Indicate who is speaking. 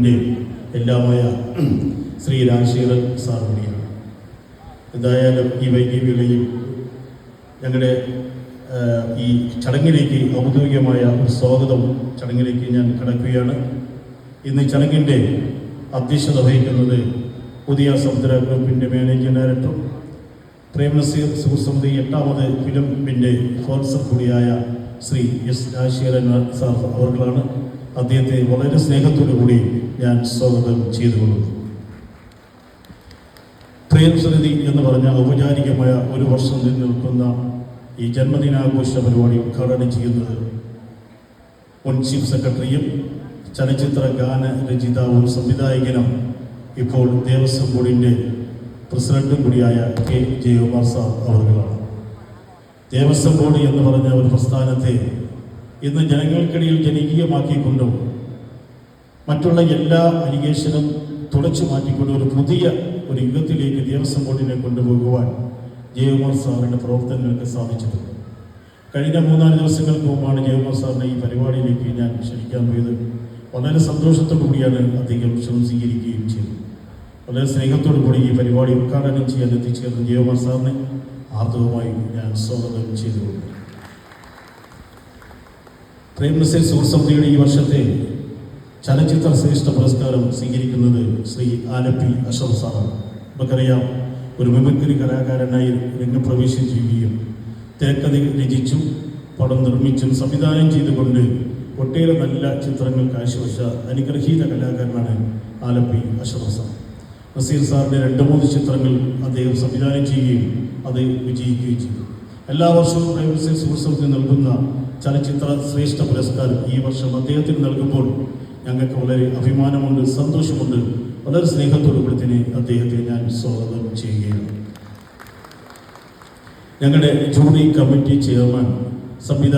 Speaker 1: കുടുംബത്തിൻ്റെ എല്ലാമായ ശ്രീ രാജശേഖരൻ സാർ കൂടിയാണ്. എന്തായാലും ഈ വൈകിയ വേളയിൽ ഞങ്ങളുടെ ഈ ചടങ്ങിലേക്ക് ഔദ്യോഗികമായ ഒരു സ്വാഗതം ചടങ്ങിലേക്ക് ഞാൻ കടക്കുകയാണ്. ഇന്ന് ഈ ചടങ്ങിൻ്റെ അധ്യക്ഷത വഹിക്കുന്നത് പുതിയ സമുദ്ര ഗ്രൂപ്പിൻ്റെ മാനേജിംഗ് ഡയറക്ടർ പ്രേംനസീർ സുഹൃസമിതി 8ാമത് ഫിലിമിൻ്റെ സ്പോൺസർ കൂടിയായ ശ്രീ എസ് രാജശേഖരൻ സാർ അവർകളാണ്. അദ്ദേഹത്തെ വളരെ സ്നേഹത്തോടു കൂടി ഞാൻ സ്വാഗതം ചെയ്തുകൊള്ളുന്നു. പ്രേംസമിതി എന്ന് പറഞ്ഞ ഔപചാരികമായ ഒരു വർഷം നിൽക്കുന്ന ഈ ജന്മദിനാഘോഷ പരിപാടി ഉദ്ഘാടനം ചെയ്യുന്നത് മുൻ ചീഫ് സെക്രട്ടറിയും ചലച്ചിത്ര ഗാന രചയിതാവും സംവിധായകനും ഇപ്പോൾ ദേവസ്വം ബോർഡിൻ്റെ പ്രസിഡന്റും കൂടിയായ കെ ജയകുമാർ സാർ അവർകളാണ്. ദേവസ്വം ബോർഡ് എന്ന് പറഞ്ഞ ഒരു പ്രസ്ഥാനത്തെ ഇന്ന് ജനങ്ങൾക്കിടയിൽ ജനകീയമാക്കിക്കൊണ്ടും മറ്റുള്ള എല്ലാ അലിഗേഷനും തുടച്ചു മാറ്റിക്കൊണ്ട് ഒരു പുതിയ ഒരു യുഗത്തിലേക്ക് ദേവസ്വം ബോർഡിനെ കൊണ്ടുപോകുവാൻ ജയകുമാർ സാറിൻ്റെ പ്രവർത്തനങ്ങൾക്ക് സാധിച്ചിട്ടുണ്ട്. കഴിഞ്ഞ 3-4 ദിവസങ്ങൾക്ക് മുമ്പാണ് ജയകുമാർ സാറിനെ ഈ പരിപാടിയിലേക്ക് ഞാൻ ക്ഷണിക്കാൻ പോയത്. വളരെ സന്തോഷത്തോടു കൂടിയാണ് അദ്ദേഹം ക്ഷണം സ്വീകരിക്കുകയും ചെയ്തത്. വളരെ സ്നേഹത്തോടു കൂടി ഈ പരിപാടി ഉദ്ഘാടനം ചെയ്യാൻ എത്തിച്ചേർന്ന ജയകുമാർ സാറിനെ ആർദ്രവുമായി ഞാൻ സ്വാഗതം ചെയ്തുകൊണ്ടു. പ്രേംനസീർ സുഹൃസമിതിയുടെ ഈ വർഷത്തെ ചലച്ചിത്ര ശ്രേഷ്ഠ പുരസ്കാരം സ്വീകരിക്കുന്നത് ശ്രീ ആലപ്പി അഷ്റഫ് സാറാണ്. നമുക്കറിയാം, ഒരു മിമിക്രി കലാകാരനായി രംഗപ്രവേശം ചെയ്യുകയും തിരക്കഥ രചിച്ചും പടം നിർമ്മിച്ചും സംവിധാനം ചെയ്തുകൊണ്ട് ഒട്ടേറെ നല്ല ചിത്രങ്ങൾ കാഴ്ചവെച്ച അനുഗ്രഹീത കലാകാരനാണ് ആലപ്പി അഷ്റഫ് സാർ. നസീർ സാറിൻ്റെ 2-3 ചിത്രങ്ങൾ അദ്ദേഹം സംവിധാനം ചെയ്യുകയും അത് വിജയിക്കുകയും ചെയ്തു. എല്ലാ വർഷവും പ്രേംനസീർ സുഹൃസമിതി നൽകുന്ന ചലച്ചിത്ര ശ്രേഷ്ഠ പുരസ്കാരം ഈ വർഷം അദ്ദേഹത്തിന് നൽകുമ്പോൾ ഞങ്ങൾക്ക് വളരെ അഭിമാനമുണ്ട്, സന്തോഷമുണ്ട്. വളരെ സ്നേഹത്തോടു കൂടി തന്നെ അദ്ദേഹത്തെ ഞാൻ സ്വാഗതം ചെയ്യുകയാണ്. ഞങ്ങളുടെ ജൂറി കമ്മിറ്റി ചെയർമാൻ സംവിധായകൻ